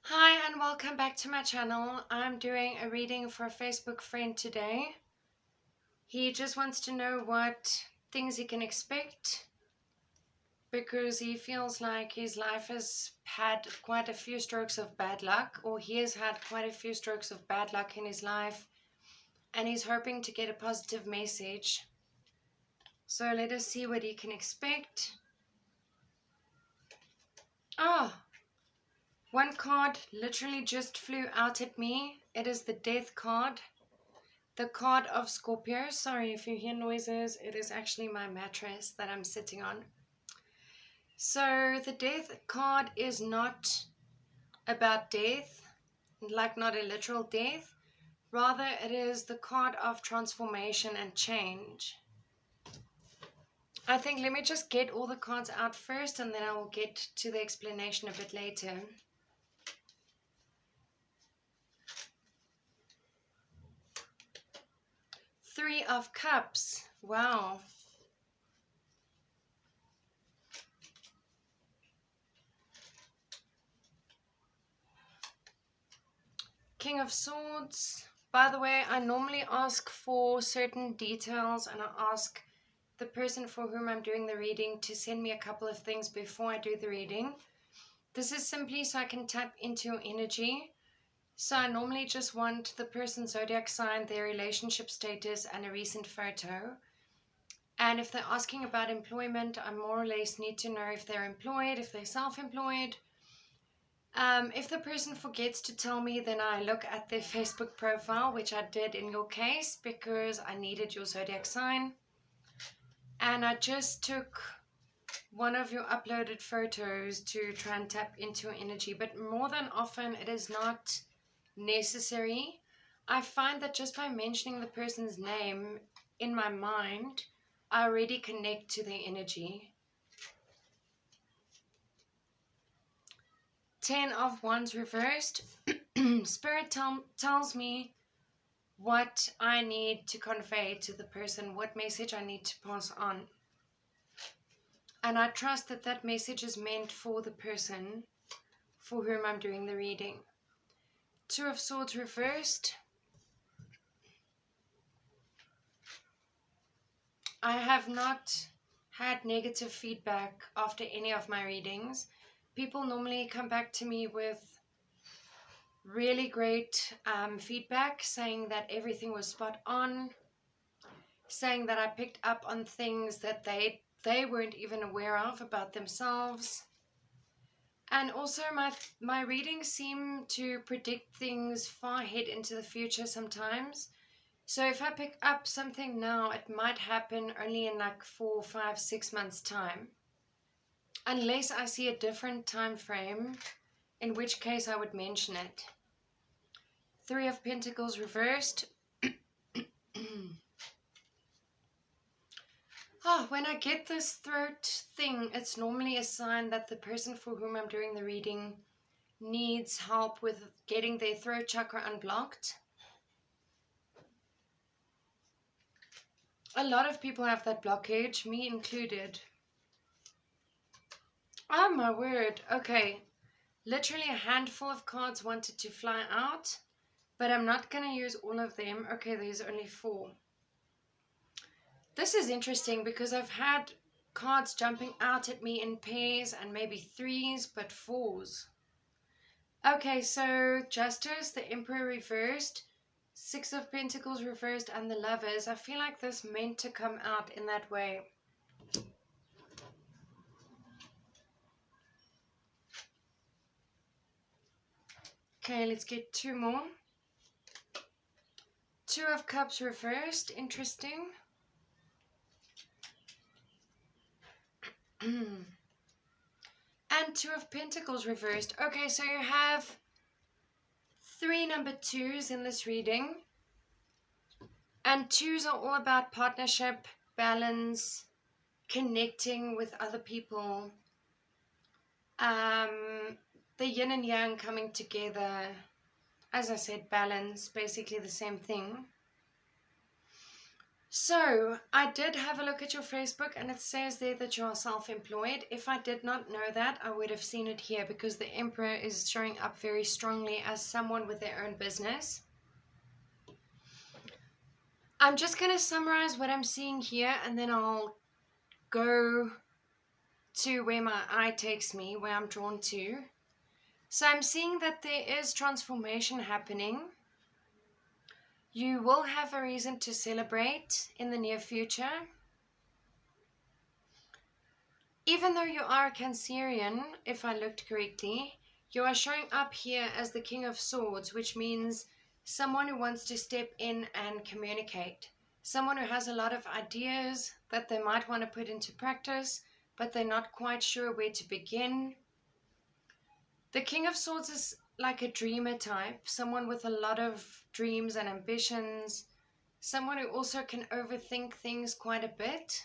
Hi and welcome back to my channel. I'm doing a reading for a Facebook friend today. He just wants to know what things he can expect because he feels like his life has had quite a few strokes of bad luck, or he has had quite a few strokes of bad luck in his life, and he's hoping to get a positive message. So let us see what he can expect. Oh, one card literally just flew out at me. It is the Death card. The card of Scorpio. Sorry if you hear noises. It is actually my mattress that I'm sitting on. So the Death card is not about death, like not a literal death. Rather, it is the card of transformation and change. I think let me just get all the cards out first and then I will get to the explanation a bit later. Three of Cups. Wow. King of Swords. By the way, I normally ask for certain details and I ask the person for whom I'm doing the reading to send me a couple of things before I do the reading. This is simply so I can tap into your energy. So I normally just want the person's zodiac sign, their relationship status, and a recent photo. And if they're asking about employment, I more or less need to know if they're employed, if they're self-employed. If the person forgets to tell me, then I look at their Facebook profile, which I did in your case because I needed your zodiac sign. And I just took one of your uploaded photos to try and tap into your energy. But more than often, it is not necessary. I find that just by mentioning the person's name in my mind, I already connect to their energy. 10 of Wands reversed. Spirit tells me what I need to convey to the person, what message I need to pass on. And I trust that that message is meant for the person for whom I'm doing the reading. Two of Swords reversed. I have not had negative feedback after any of my readings. People normally come back to me with really great feedback, saying that everything was spot on, saying that I picked up on things that they weren't even aware of about themselves. And also my readings seem to predict things far ahead into the future sometimes. So if I pick up something now, it might happen only in like 4, 5, 6 months time. Unless I see a different time frame, in which case I would mention it. Three of Pentacles reversed. When I get this throat thing, it's normally a sign that the person for whom I'm doing the reading needs help with getting their throat chakra unblocked. A lot of people have that blockage, me included. Oh my word. Okay. Literally a handful of cards wanted to fly out, but I'm not going to use all of them. Okay, there's only 4. This is interesting because I've had cards jumping out at me in pairs and maybe 3s, but 4s. Okay, so Justice, the Emperor reversed, 6 of Pentacles reversed, and the Lovers. I feel like this meant to come out in that way. Okay, let's get 2 more. 2 of Cups reversed, interesting. And 2 of Pentacles reversed. Okay, so you have 3 number 2s in this reading. And 2s are all about partnership, balance, connecting with other people. The yin and yang coming together. As I said, balance, basically the same thing. So, I did have a look at your Facebook and it says there that you are self-employed. If I did not know that, I would have seen it here because the Emperor is showing up very strongly as someone with their own business. I'm just going to summarize what I'm seeing here and then I'll go to where my eye takes me, where I'm drawn to. So I'm seeing that there is transformation happening. You will have a reason to celebrate in the near future. Even though you are a Cancerian, if I looked correctly, you are showing up here as the King of Swords, which means someone who wants to step in and communicate. Someone who has a lot of ideas that they might want to put into practice, but they're not quite sure where to begin. The King of Swords is like a dreamer type, someone with a lot of dreams and ambitions, someone who also can overthink things quite a bit.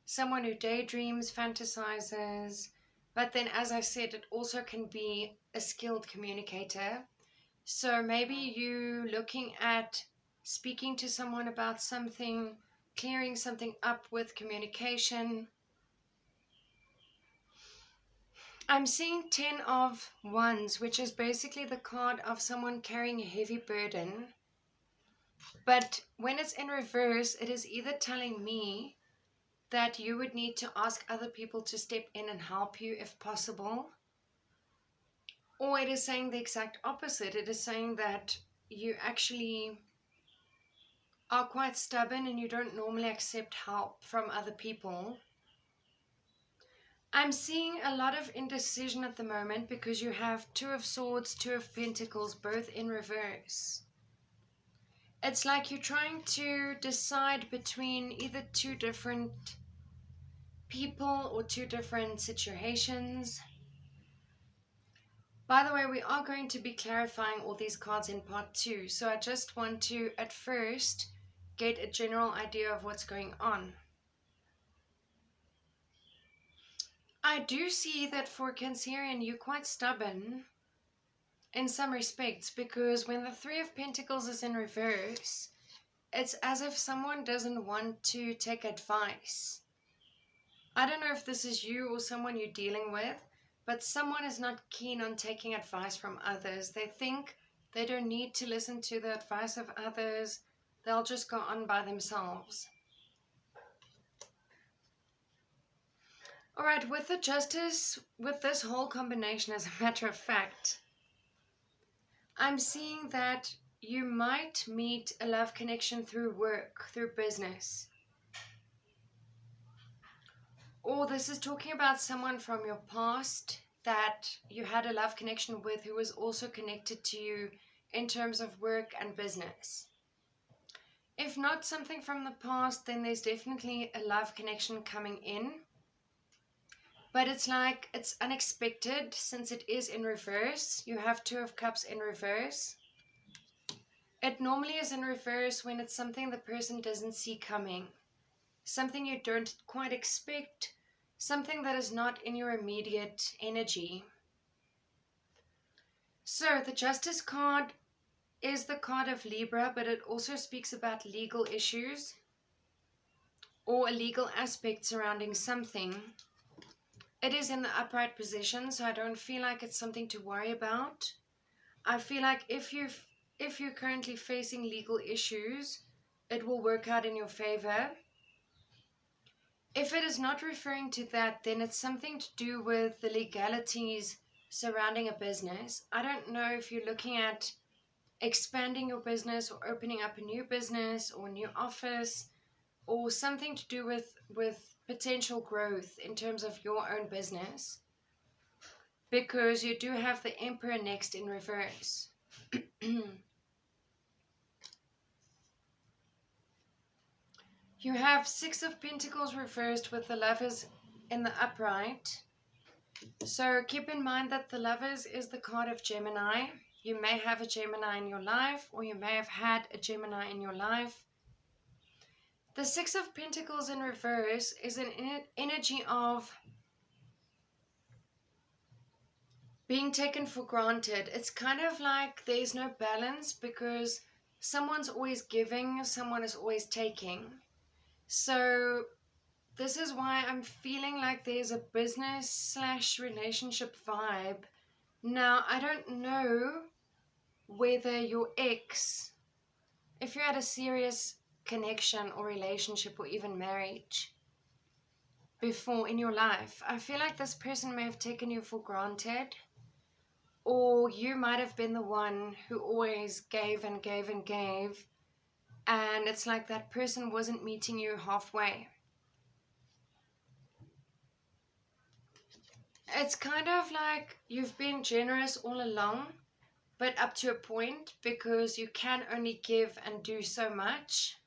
Someone who daydreams, fantasizes, but then, as I said, it also can be a skilled communicator. So maybe you looking at speaking to someone about something, clearing something up with communication. I'm seeing 10 of Wands, which is basically the card of someone carrying a heavy burden. But when it's in reverse, it is either telling me that you would need to ask other people to step in and help you if possible. Or it is saying the exact opposite. It is saying that you actually are quite stubborn and you don't normally accept help from other people. I'm seeing a lot of indecision at the moment because you have Two of Swords, Two of Pentacles, both in reverse. It's like you're trying to decide between either two different people or two different situations. By the way, we are going to be clarifying all these cards in part 2, so I just want to at first get a general idea of what's going on. I do see that for Cancerian, you're quite stubborn in some respects, because when the Three of Pentacles is in reverse, it's as if someone doesn't want to take advice. I don't know if this is you or someone you're dealing with, but someone is not keen on taking advice from others. They think they don't need to listen to the advice of others. They'll just go on by themselves. All right, with the Justice, with this whole combination, as a matter of fact, I'm seeing that you might meet a love connection through work, through business. Or this is talking about someone from your past that you had a love connection with who was also connected to you in terms of work and business. If not something from the past, then there's definitely a love connection coming in. But it's like it's unexpected since it is in reverse. You have Two of Cups in reverse. It normally is in reverse when it's something the person doesn't see coming. Something you don't quite expect. Something that is not in your immediate energy. So the Justice card is the card of Libra, but it also speaks about legal issues or a legal aspect surrounding something. It is in the upright position, so I don't feel like it's something to worry about. I feel like if you're currently facing legal issues, it will work out in your favor. If it is not referring to that, then it's something to do with the legalities surrounding a business. I don't know if you're looking at expanding your business or opening up a new business or a new office or something to do with potential growth in terms of your own business, because you do have the Emperor next in reverse. You have Six of Pentacles reversed with the Lovers in the upright. So keep in mind that the Lovers is the card of Gemini. You may have a Gemini in your life, or you may have had a Gemini in your life. The Six of Pentacles in reverse is an energy of being taken for granted. It's kind of like there's no balance because someone's always giving, someone is always taking. So this is why I'm feeling like there's a business/relationship vibe. Now, I don't know whether your ex, if you had a serious connection or relationship or even marriage before in your life, I feel like this person may have taken you for granted, or you might have been the one who always gave and gave and gave, and it's like that person wasn't meeting you halfway. It's kind of like you've been generous all along, but up to a point, because you can only give and do so much.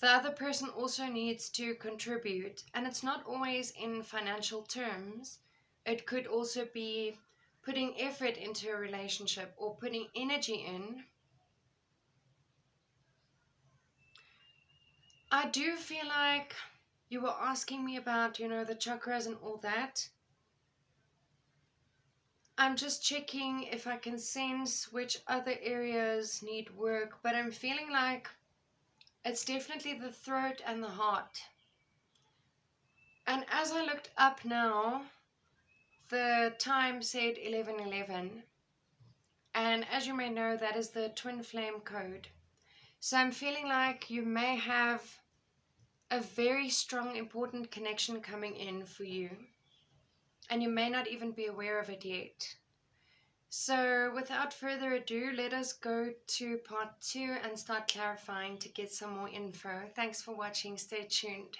The other person also needs to contribute, and it's not always in financial terms. It could also be putting effort into a relationship or putting energy in. I do feel like you were asking me about, the chakras and all that. I'm just checking if I can sense which other areas need work, but I'm feeling like it's definitely the throat and the heart. And as I looked up now, the time said 11:11. And as you may know, that is the twin flame code. So I'm feeling like you may have a very strong, important connection coming in for you. And you may not even be aware of it yet. So without further ado, let us go to part 2 and start clarifying to get some more info. Thanks for watching. Stay tuned.